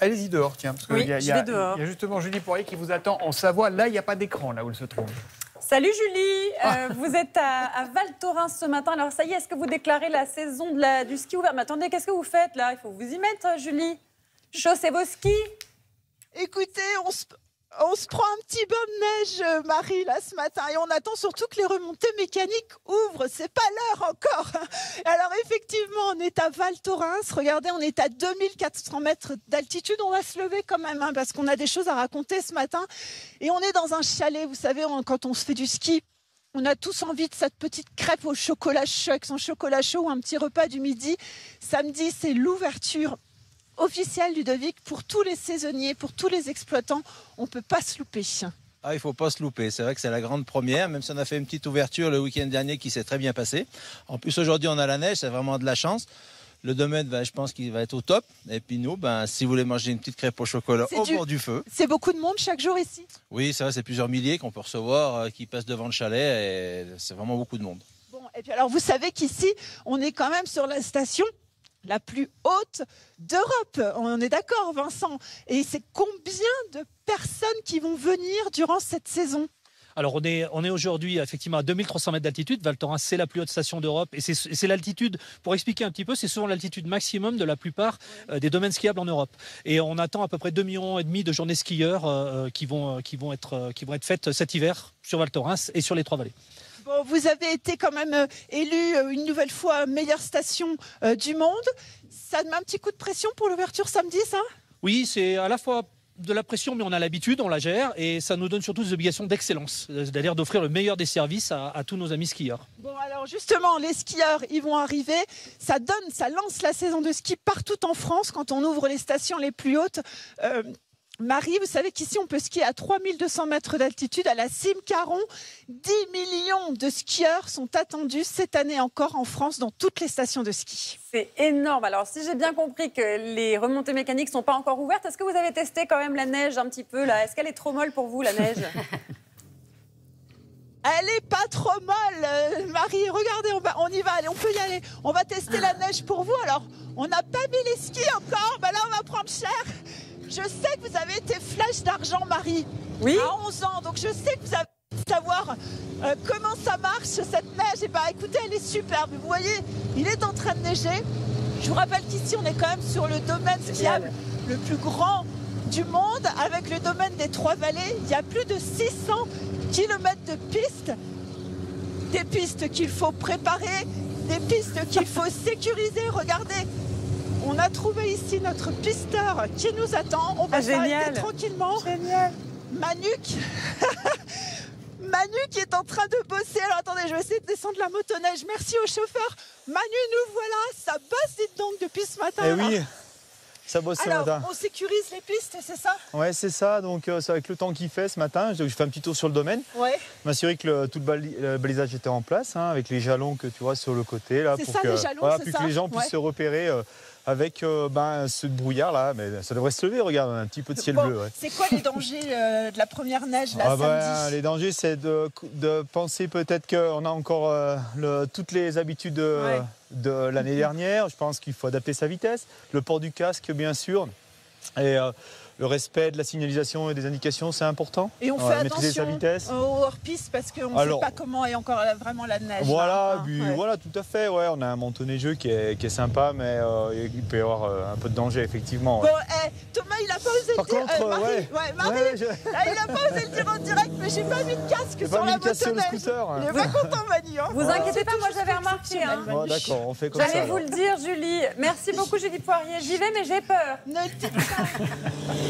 Allez-y dehors, tiens, parce qu'il Oui, y, a justement Julie Poirier qui vous attend en Savoie. Là, il n'y a pas d'écran, là où elle se trouve. Salut Julie, vous êt à Val Thorens ce matin. Alors ça y est, est-ce que vous déclarez la saison du ski ouvert? Mais attendez, qu'est-ce que vous faites là? Il faut vous y mettre, Julie. Chaussez vos skis. Écoutez, on se prend un petit bain de neige, Marie, là, ce matin. Et on attend surtout que les remontées mécaniques ouvrent. C'est pas l'heure encore. Alors, effectivement, on est à Val Thorens. Regardez, on est à 2400 mètres d'altitude. On va se lever quand même, hein, parce qu'on a des choses à raconter ce matin. Et on est dans un chalet. Vous savez, quand on se fait du ski, on a tous envie de cette petite crêpe au chocolat chaud, avec son chocolat chaud ou un petit repas du midi. Samedi, c'est l'ouverture officielle, Ludovic, pour tous les saisonniers, pour tous les exploitants. On ne peut pas se louper. Ah, il ne faut pas se louper. C'est vrai que c'est la grande première, même si on a fait une petite ouverture le week-end dernier qui s'est très bien passée. En plus, aujourd'hui, on a la neige, c'est vraiment de la chance. Le domaine, je pense qu'il va être au top. Et puis nous, si vous voulez manger une petite crêpe au chocolat au bord du feu. C'est beaucoup de monde chaque jour ici? Oui, c'est vrai, c'est plusieurs milliers qu'on peut recevoir, qui passent devant le chalet. Et c'est vraiment beaucoup de monde. Bon, et puis alors, vous savez qu'ici, on est quand même sur la station la plus haute d'Europe. On est d'accord, Vincent? Et c'est combien de personnes qui vont venir durant cette saison? Alors, on est aujourd'hui effectivement à 2300 mètres d'altitude. Val Thorens, c'est la plus haute station d'Europe. Et c'est l'altitude, pour expliquer un petit peu, c'est souvent l'altitude maximum de la plupart des domaines skiables en Europe. Et on attend à peu près 2,5 millions de journées skieurs qui vont être faites cet hiver sur Val Thorens et sur les Trois-Vallées. Bon, vous avez été quand même élu une nouvelle fois meilleure station du monde. Ça met un petit coup de pression pour l'ouverture samedi, ça? Oui, c'est à la fois de la pression, mais on a l'habitude, on la gère, et ça nous donne surtout des obligations d'excellence, c'est-à-dire d'offrir le meilleur des services à tous nos amis skieurs. Bon, alors justement, les skieurs, ils vont arriver. Ça lance la saison de ski partout en France quand on ouvre les stations les plus hautes. Marie, vous savez qu'ici, on peut skier à 3200 mètres d'altitude à la Cime Caron. 10 millions de skieurs sont attendus cette année encore en France dans toutes les stations de ski. C'est énorme. Alors, si j'ai bien compris que les remontées mécaniques ne sont pas encore ouvertes, est-ce que vous avez testé quand même la neige un petit peu là? Est-ce qu'elle est trop molle pour vous, la neige? Elle est pas trop molle, Marie. Regardez, on y va, allez, on peut y aller. On va tester la neige pour vous. Alors, on n'a pas mis les skis encore, là, on va prendre cher. Je sais que vous avez été flèche d'argent, Marie, oui, à 11 ans. Donc, je sais que vous avez envie de savoir comment ça marche, cette neige. Et écoutez, elle est superbe. Vous voyez, il est en train de neiger. Je vous rappelle qu'ici, on est quand même sur le domaine skiable le plus grand du monde, avec le domaine des Trois-Vallées. Il y a plus de 600 kilomètres de pistes. Des pistes qu'il faut préparer, des pistes qu'il faut sécuriser. Regardez. On a trouvé ici notre pisteur qui nous attend. On va s'arrêter tranquillement. Génial. Manu qui est en train de bosser. Alors attendez, je vais essayer de descendre la motoneige. Merci au chauffeur. Manu, nous voilà. Ça bosse, dites donc, depuis ce matin. Eh oui, ça bosse ce matin. Alors, on sécurise les pistes, c'est ça? Ouais, c'est ça. Donc, c'est avec le temps qu'il fait ce matin. Je fais un petit tour sur le domaine. Ouais. M'assurer que tout le balisage était en place, hein, avec les jalons que tu vois sur le côté. Là, c'est pour ça, que, les jalons, voilà, c'est plus ça. que les gens puissent se repérer. Avec ce brouillard là, mais ça devrait se lever, regarde, on a un petit peu de ciel bleu. Ouais. C'est quoi les dangers de la première neige là, samedi? Les dangers, c'est de penser peut-être qu'on a encore toutes les habitudes de l'année dernière. Je pense qu'il faut adapter sa vitesse, le port du casque bien sûr, et le respect de la signalisation et des indications, c'est important. Et on fait maîtriser sa vitesse. au hors-piste parce qu'on ne sait pas comment est encore vraiment la neige. Voilà, voilà, tout à fait. Ouais, on a un monté-neigeux qui est sympa, mais il peut y avoir un peu de danger, effectivement. Ouais. Bon, Thomas, il n'a pas osé le dire. Marie, il n'a pas osé le dire en direct, mais j'ai pas mis de casque sur la motoneige. Il est pas content, Manu. Hein. Vous inquiétez pas, moi j'avais remarqué. Hein. Oh, d'accord, on fait comme ça. J'allais vous le dire, Julie. Merci beaucoup, Julie Poirier. J'y vais, mais j'ai peur. Ne le dites pas.